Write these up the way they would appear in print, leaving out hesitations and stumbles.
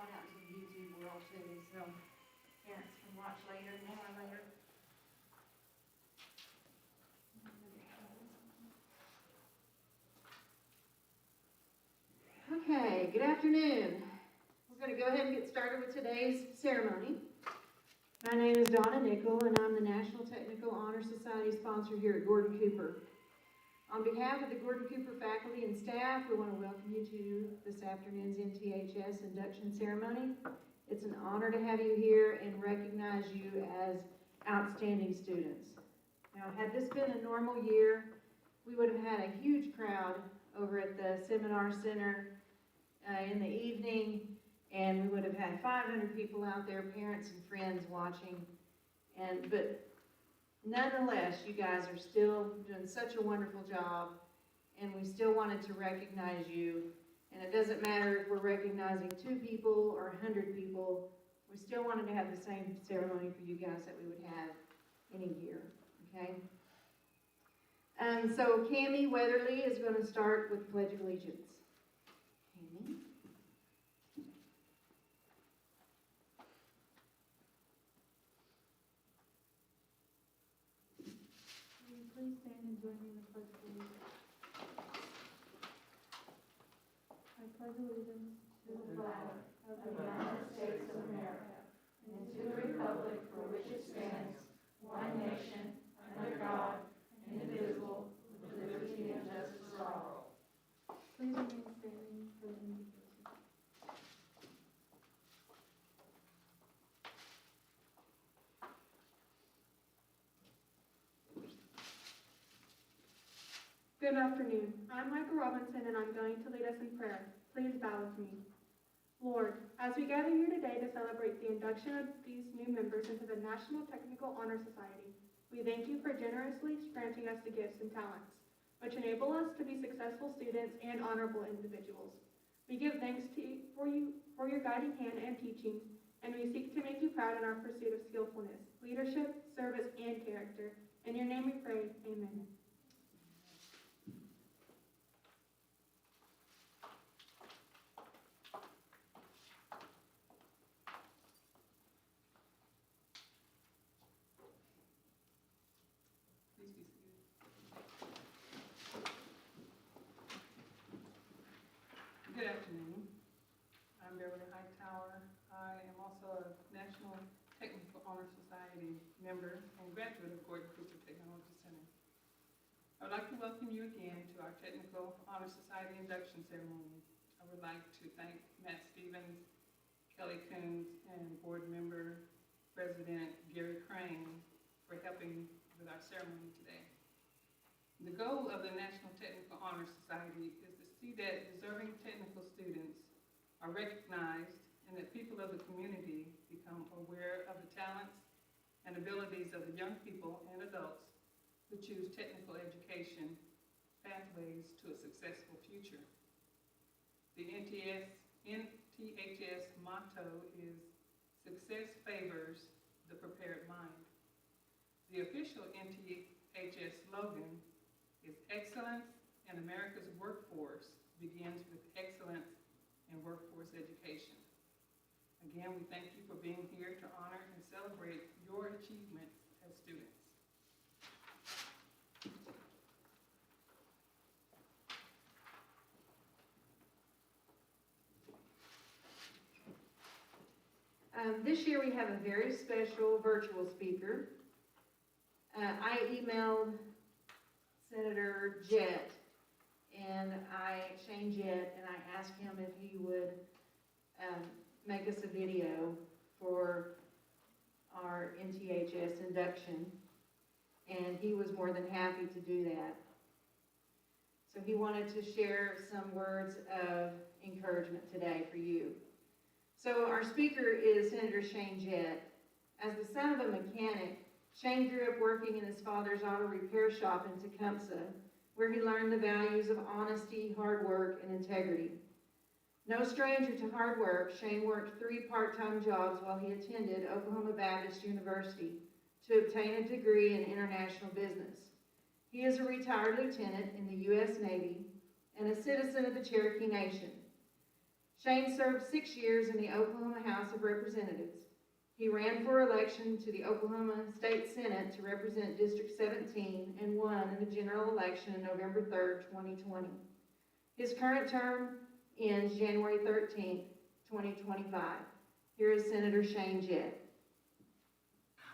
going out to the YouTube world too, so parents can watch later, more later. Okay, good afternoon. We're going to go ahead and get started with today's ceremony. My name is Donna Nickel, and I'm the National Technical Honor Society sponsor here at Gordon Cooper. On behalf of the Gordon Cooper faculty and staff, we want to welcome you to this afternoon's NTHS induction ceremony. It's an honor to have you here and recognize you as outstanding students. Now, had this been a normal year, we would have had a huge crowd over at the Seminole Center in the evening, and we would have had 500 people out there, parents and friends watching. But nonetheless, you guys are still doing such a wonderful job, and we still wanted to recognize you. And it doesn't matter if we're recognizing 2 people or 100 people, we still wanted to have the same ceremony for you guys that we would have any year, okay? So Cammie Weatherly is going to start with the Pledge of Allegiance. Cammie. Will you please stand and join me in the Pledge of Allegiance? I pledge allegiance to the flag of the United States of America and to the republic for which it stands, one nation, under God, indivisible, with liberty and justice for all. Please remain standing for the invocation. Good afternoon. I'm Michael Robinson, and I'm going to lead us in prayer. Please bow with me. Lord, as we gather here today to celebrate the induction of these new members into the National Technical Honor Society, we thank you for generously granting us the gifts and talents, which enable us to be successful students and honorable individuals. We give thanks to you for your guiding hand and teaching, and we seek to make you proud in our pursuit of skillfulness, leadership, service, and character. In your name we pray, amen. Good afternoon. I'm Beverly Hightower. I am also a National Technical Honor Society member and graduate of Gordon Cooper Technology Center. I would like to welcome you again to our Technical Honor Society induction ceremony. I would like to thank Matt Stevens, Kelly Coons, and board member President Gary Crane for helping with our ceremony today. The goal of the National Technical Honor Society is to see that deserving technical students are recognized and that people of the community become aware of the talents and abilities of the young people and adults who choose technical education pathways to a successful future. The NTHS motto is "Success favors the prepared mind." The official NTHS slogan is "Excellence in America's workforce begins with excellence in workforce education." Again, we thank you for being here to honor and celebrate your achievements as students. This year we have a very special virtual speaker. I emailed Senator Jett, Shane Jett, and I asked him if he would make us a video for our NTHS induction, and he was more than happy to do that. So he wanted to share some words of encouragement today for you. So our speaker is Senator Shane Jett. As the son of a mechanic, Shane grew up working in his father's auto repair shop in Tecumseh, where he learned the values of honesty, hard work, and integrity. No stranger to hard work, Shane worked 3 part-time jobs while he attended Oklahoma Baptist University to obtain a degree in international business. He is a retired lieutenant in the U.S. Navy and a citizen of the Cherokee Nation. Shane served 6 years in the Oklahoma House of Representatives. He ran for election to the Oklahoma State Senate to represent District 17 and won in the general election on November 3rd, 2020. His current term ends January 13th, 2025. Here is Senator Shane Jett.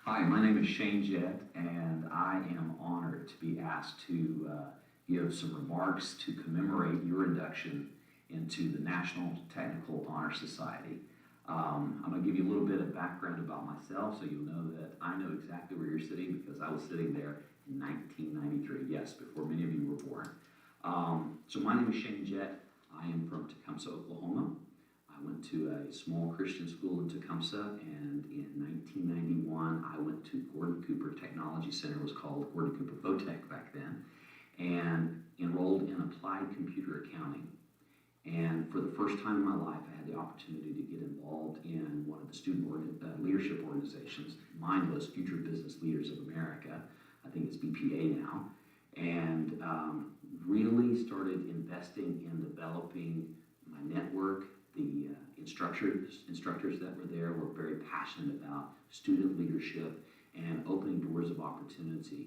Hi, my name is Shane Jett, and I am honored to be asked to give some remarks to commemorate your induction into the National Technical Honor Society. I'm going to give you a little bit of background about myself so you'll know that I know exactly where you're sitting because I was sitting there in 1993, yes, before many of you were born. So my name is Shane Jett. I am from Tecumseh, Oklahoma. I went to a small Christian school in Tecumseh, and in 1991 I went to Gordon Cooper Technology Center. It was called Gordon Cooper Votech back then, and enrolled in applied computer accounting. And for the first time in my life, I had the opportunity to get involved in one of the student leadership organizations. Mine was Future Business Leaders of America. I think it's BPA now. And really started investing in developing my network. The instructors that were there were very passionate about student leadership and opening doors of opportunity.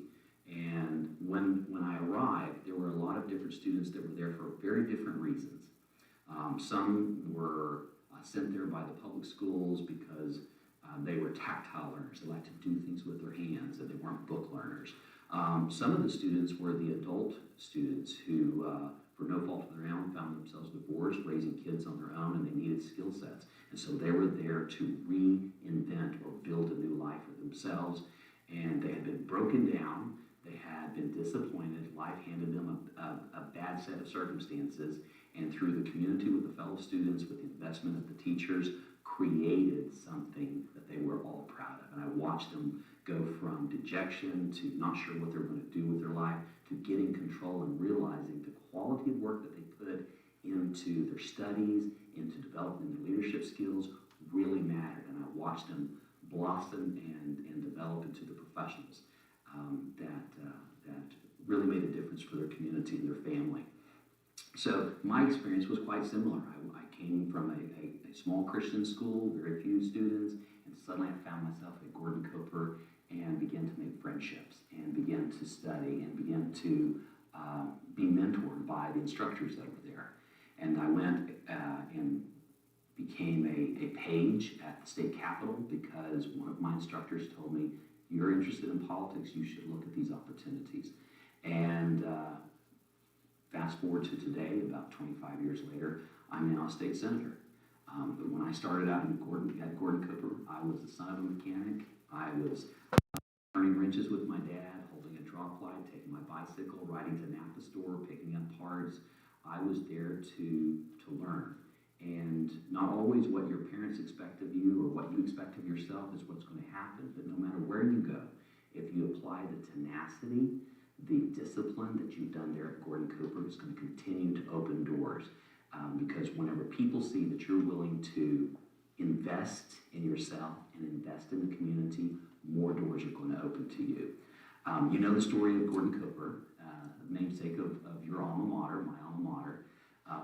And when I arrived, there were a lot of different students that were there for very different reasons. Some were sent there by the public schools because they were tactile learners. They liked to do things with their hands and they weren't book learners. Some of the students were the adult students who, for no fault of their own, found themselves divorced, raising kids on their own, and they needed skill sets. And so they were there to reinvent or build a new life for themselves. And they had been broken down. They had been disappointed. Life handed them a bad set of circumstances. And through the community with the fellow students, with the investment of the teachers, created something that they were all proud of. And I watched them go from dejection to not sure what they were going to do with their life to getting control and realizing the quality of work that they put into their studies, into developing their leadership skills really mattered. And I watched them blossom and develop into the professionals that really made a difference for their community and their family. So my experience was quite similar. I came from a small Christian school, very few students, and suddenly I found myself at Gordon Cooper and began to make friendships and began to study and began to be mentored by the instructors that were there. And I went and became a page at the state capitol because one of my instructors told me, you're interested in politics, you should look at these opportunities. And fast forward to today, about 25 years later, I'm now a state senator. But when I started out at Gordon Cooper, I was the son of a mechanic. I was turning wrenches with my dad, holding a draw plug, taking my bicycle, riding to Napa store, picking up parts. I was there to learn. And not always what your parents expect of you or what you expect of yourself is what's going to happen. But no matter where you go, if you apply the tenacity, the discipline that you've done there at Gordon Cooper is going to continue to open doors. Because whenever people see that you're willing to invest in yourself and invest in the community, more doors are going to open to you. You know the story of Gordon Cooper, namesake of your alma mater, my alma mater,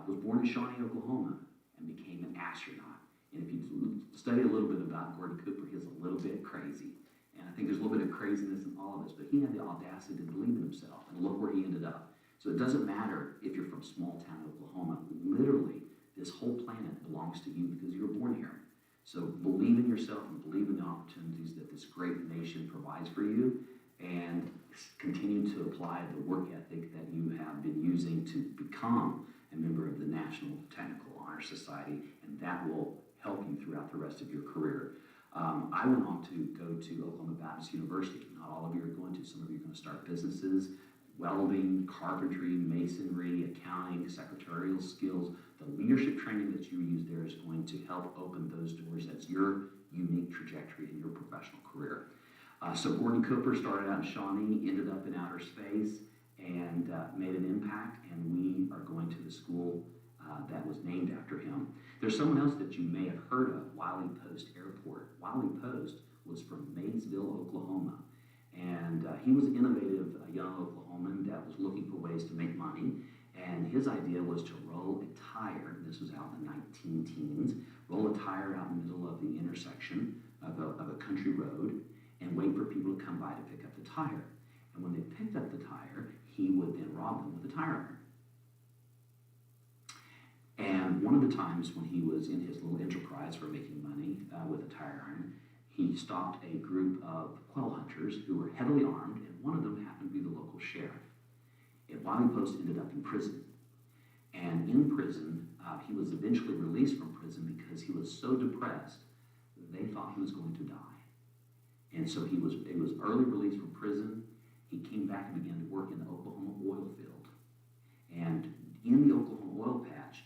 was born in Shawnee, Oklahoma, and became an astronaut. And if you study a little bit about Gordon Cooper, he's a little bit crazy. And I think there's a little bit of craziness in all of us, but he had the audacity to believe in himself, and look where he ended up. So it doesn't matter if you're from small town Oklahoma. Literally, this whole planet belongs to you because you were born here. So believe in yourself and believe in the opportunities that this great nation provides for you, and continue to apply the work ethic that you have been using to become a member of the National Technical Honor Society, and that will help you throughout the rest of your career. I went on to go to Oklahoma Baptist University. Not all of you are going to. Some of you are going to start businesses, welding, carpentry, masonry, accounting, secretarial skills. The leadership training that you use there is going to help open those doors. That's your unique trajectory in your professional career. So Gordon Cooper started out in Shawnee, ended up in outer space, and made an impact, and we are going to the school that was named after him. There's someone else that you may have heard of, Wiley Post Airport. Wiley Post was from Maysville, Oklahoma, and he was an innovative young Oklahoman that was looking for ways to make money, And his idea was to roll a tire, this was out in the 19-teens, roll a tire out in the middle of the intersection of a country road and wait for people to come by to pick up the tire. And when they picked up the tire, he would then rob them with a tire iron. And one of the times when he was in his little enterprise for making money with a tire iron, he stopped a group of quail hunters who were heavily armed, and one of them happened to be the local sheriff. And Wiley Post ended up in prison. And in prison, he was eventually released from prison because he was so depressed that they thought he was going to die. And so he was early released from prison. He came back and began to work in the Oklahoma oil field. And in the Oklahoma oil patch,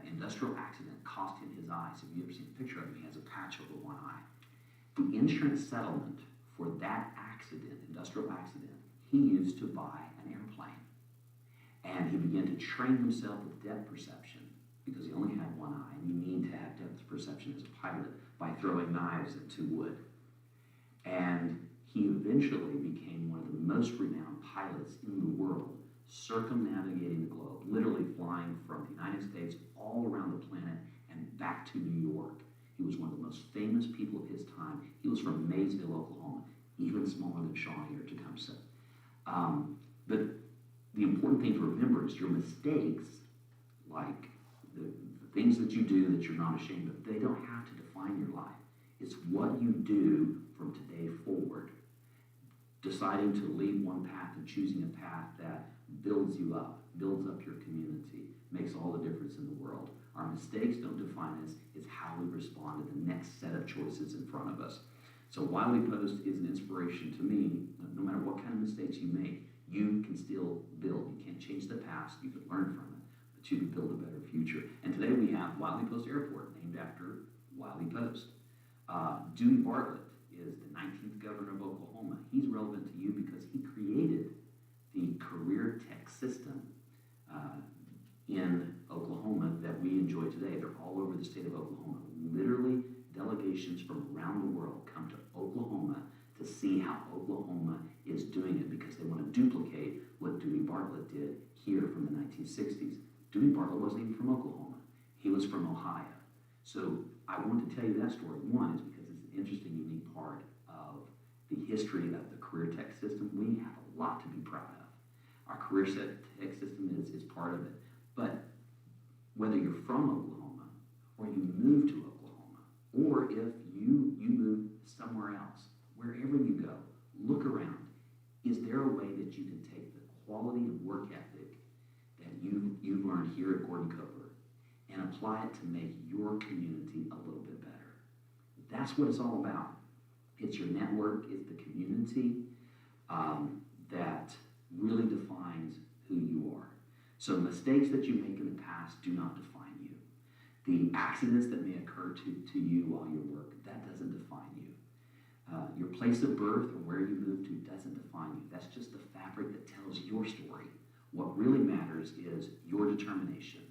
industrial accident cost him his eyes. If you ever seen a picture of him, he has a patch over one eye. The insurance settlement for that accident, industrial accident, he used to buy an airplane. And he began to train himself with depth perception because he only had one eye, and you need to have depth perception as a pilot by throwing knives into wood. And he eventually became one of the most renowned pilots in the world, circumnavigating the globe, literally flying from the United States all around the planet and back to New York. He was one of the most famous people of his time. He was from Maysville, Oklahoma, even smaller than Shawnee or Tecumseh. But the important thing to remember is your mistakes, like the things that you do that you're not ashamed of, they don't have to define your life. It's what you do from today forward. Deciding to leave one path and choosing a path that builds you up, builds up your community, makes all the difference in the world. Our mistakes don't define us, it's how we respond to the next set of choices in front of us. So Wiley Post is an inspiration to me. No matter what kind of mistakes you make, you can still build. You can't change the past, you can learn from it, but you can build a better future. And today we have Wiley Post Airport, named after Wiley Post. Dewey Bartlett is the 19th governor of Oklahoma. He's relevant to you because he created the career tech system in Oklahoma that we enjoy today. They're all over the state of Oklahoma. Literally, delegations from around the world come to Oklahoma to see how Oklahoma is doing it because they want to duplicate what Dewey Bartlett did here from the 1960s. Dewey Bartlett wasn't even from Oklahoma. He was from Ohio. So I want to tell you that story. One is because it's an interesting, unique part of the history of the career tech system. We have a lot to be proud of. Our career tech system is part of it. But whether you're from Oklahoma or you move to Oklahoma, or if you move somewhere else, wherever you go, look around. Is there a way that you can take the quality of work ethic that you've learned here at Gordon Cooper and apply it to make your community a little bit better? That's what it's all about. It's your network, it's the community that really defines who you are. So mistakes that you make in the past do not define you. The accidents that may occur to you while you work, that doesn't define you. Your place of birth or where you move to doesn't define you. That's just the fabric that tells your story. What really matters is your determination,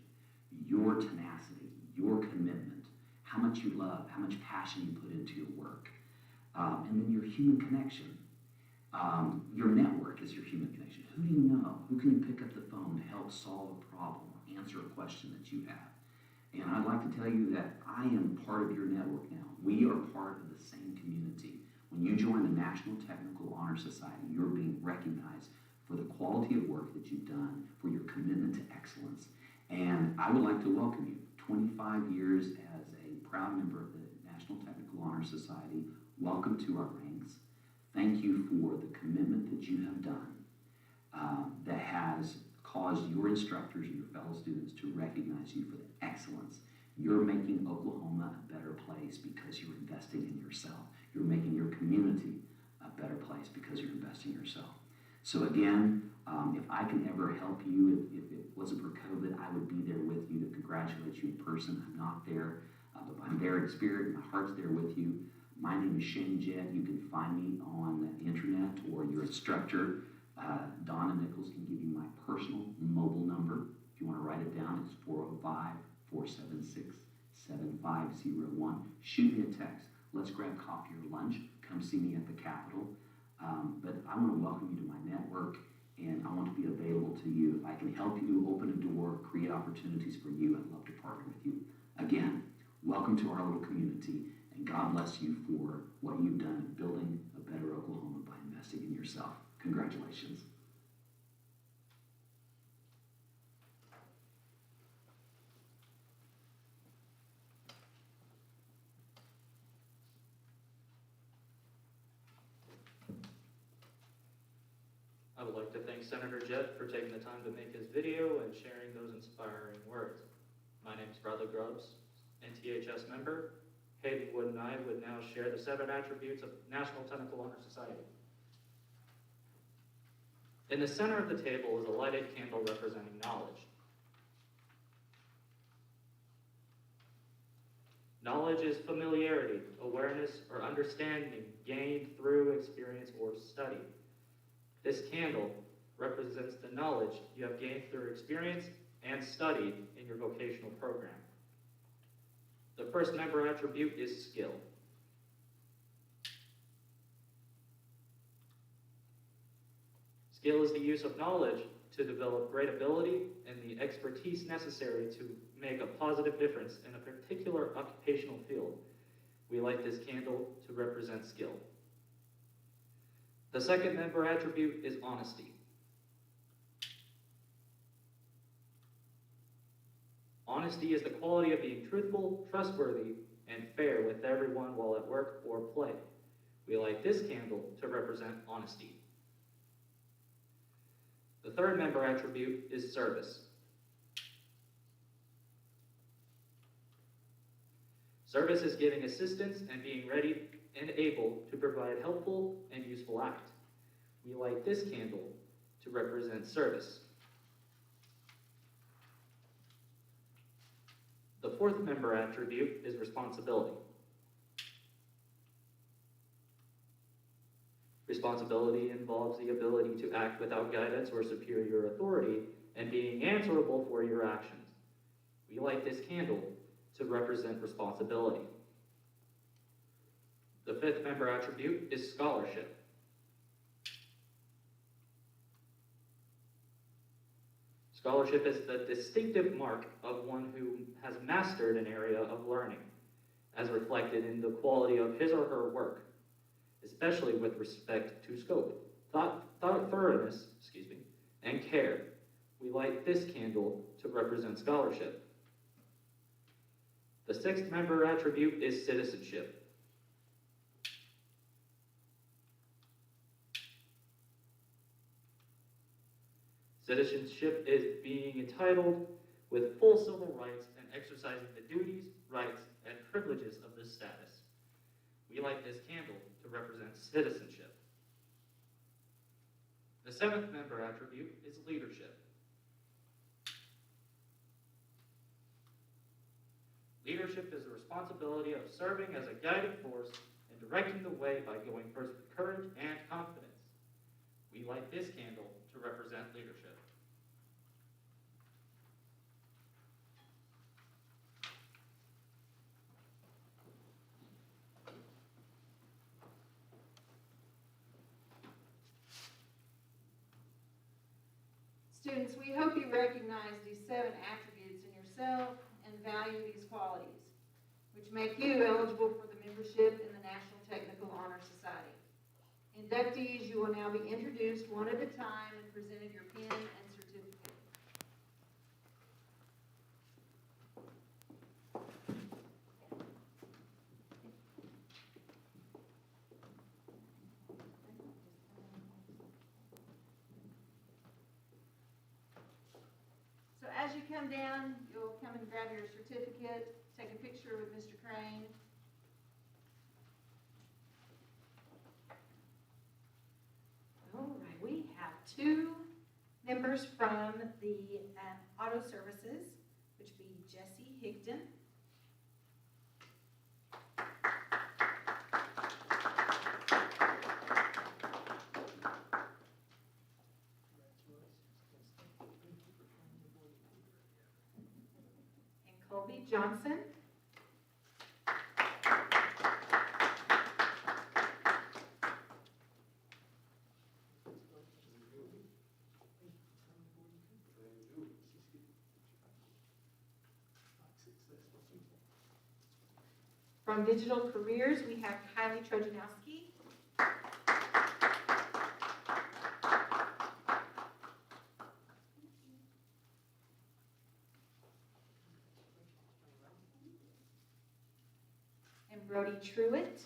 your tenacity, your commitment, how much you love, how much passion you put into your work, and then your human connection. Your network is your human connection. Who do you know? Who can you pick up the phone to help solve a problem or answer a question that you have? And I'd like to tell you that I am part of your network now. We are part of the same community. When you join the National Technical Honor Society, you're being recognized for the quality of work that you've done, for your commitment to excellence. And I would like to welcome you. 25 years as a proud member of the National Technical Honor Society. Welcome to our ranks. Thank you for the commitment that you have done that has caused your instructors and your fellow students to recognize you for the excellence. You're making Oklahoma a better place because you're investing in yourself. You're making your community a better place because you're investing in yourself. So again, if I can ever help you, if it wasn't for COVID, I would be there with you to congratulate you in person. I'm not there, but I'm there in spirit. My heart's there with you. My name is Shane Jett. You can find me on the internet, or your instructor, Donna Nichols, can give you my personal mobile number. If you want to write it down, it's 405-476-7501. Shoot me a text. Let's grab coffee or lunch. Come see me at the Capitol. But I want to welcome you to my network, and I want to be available to you. If I can help you open a door, create opportunities for you, I'd love to partner with you. Again, welcome to our little community, and God bless you for what you've done in building a better Oklahoma by investing in yourself. Congratulations. I would like to thank Senator Jett for taking the time to make his video and sharing those inspiring words. My name is Bradley Grubbs, NTHS member. Hayden Wood and I would now share the 7 attributes of National Technical Honor Society. In the center of the table is a lighted candle representing knowledge. Knowledge is familiarity, awareness, or understanding gained through experience or study. This candle represents the knowledge you have gained through experience and study in your vocational program. The first member attribute is skill. Skill is the use of knowledge to develop great ability and the expertise necessary to make a positive difference in a particular occupational field. We light this candle to represent skill. The second member attribute is honesty. Honesty is the quality of being truthful, trustworthy, and fair with everyone while at work or play. We light this candle to represent honesty. The third member attribute is service. Service is giving assistance and being ready and able to provide helpful and useful act. We light this candle to represent service. The fourth member attribute is responsibility. Responsibility involves the ability to act without guidance or superior authority and being answerable for your actions. We light this candle to represent responsibility. The fifth member attribute is scholarship. Scholarship is the distinctive mark of one who has mastered an area of learning, as reflected in the quality of his or her work, especially with respect to scope, thoroughness, and care. We light this candle to represent scholarship. The sixth member attribute is citizenship. Citizenship is being entitled with full civil rights and exercising the duties, rights, and privileges of this status. We light this candle to represent citizenship. The seventh member attribute is leadership. Leadership is the responsibility of serving as a guiding force and directing the way by going first with courage and confidence. We light this candle to represent leadership. Students, we hope you recognize these 7 attributes in yourself and value these qualities, which make you eligible for the membership in the National Technical Honor Society. Inductees, you will now be introduced one at a time and presented your pin and certificate. So as you come down, you'll come and grab your certificate, take a picture with Mr. Crane. All right, we have 2 members from the Auto Services, which would be Jesse Higdon. And Colby Johnson. From Digital Careers, we have Kylie Trojanowski. And Brody Truitt.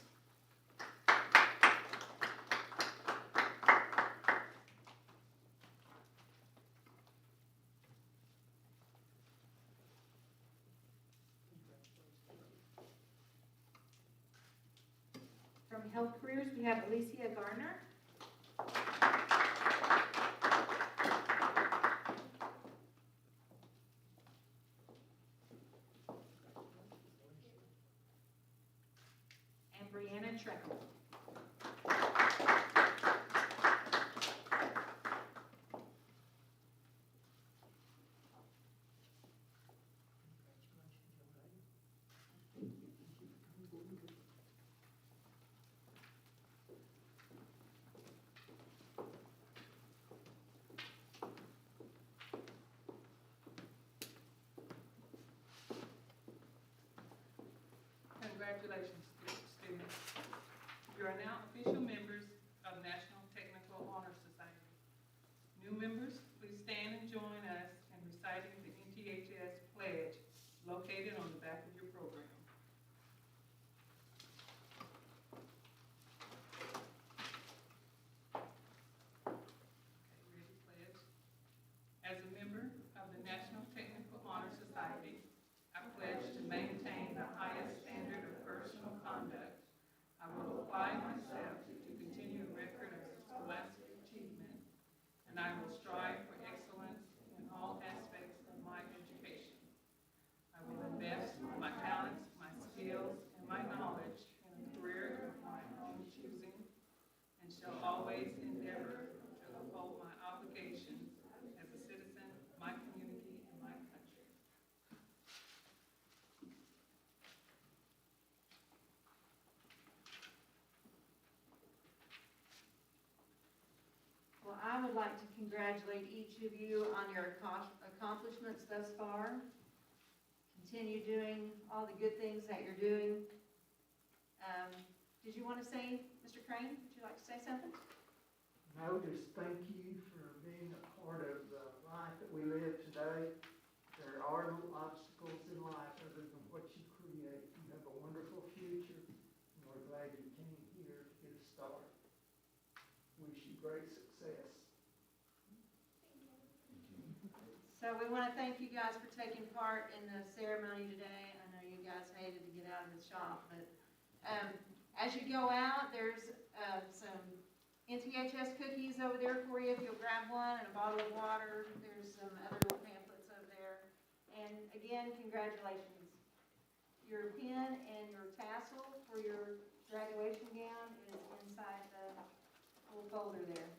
From Health Careers, we have Alicia Garner. And Brianna Treckle. Congratulations, students. You are now official members of National Technical Honor Society. New members, please stand and join us in reciting the NTHS pledge located on the back of your program. Okay, ready, pledge. As a member of the National Technical Honor Society, I pledge to maintain the highest standard of personal conduct. I will apply myself to continue a record of scholastic achievement, and I will strive for excellence in all aspects of my education. I will invest my talents, my skills, and my knowledge in a career of my own choosing, and shall always endeavor to uphold my obligations as a citizen of my community and my country. Well, I would like to congratulate each of you on your accomplishments thus far. Continue doing all the good things that you're doing. Did you want to say, Mr. Crane, would you like to say something? No, just thank you for being a part of the life that we live today. There are no obstacles in life other than what you create. You have a wonderful future, and we're glad you came here to get a start. Wish you great success. So we want to thank you guys for taking part in the ceremony today. I know you guys hated to get out of the shop, but as you go out, there's some NTHS cookies over there for you if you'll grab one, and a bottle of water. There's some other little pamphlets over there. And again, congratulations. Your pin and your tassel for your graduation gown is inside the little folder there.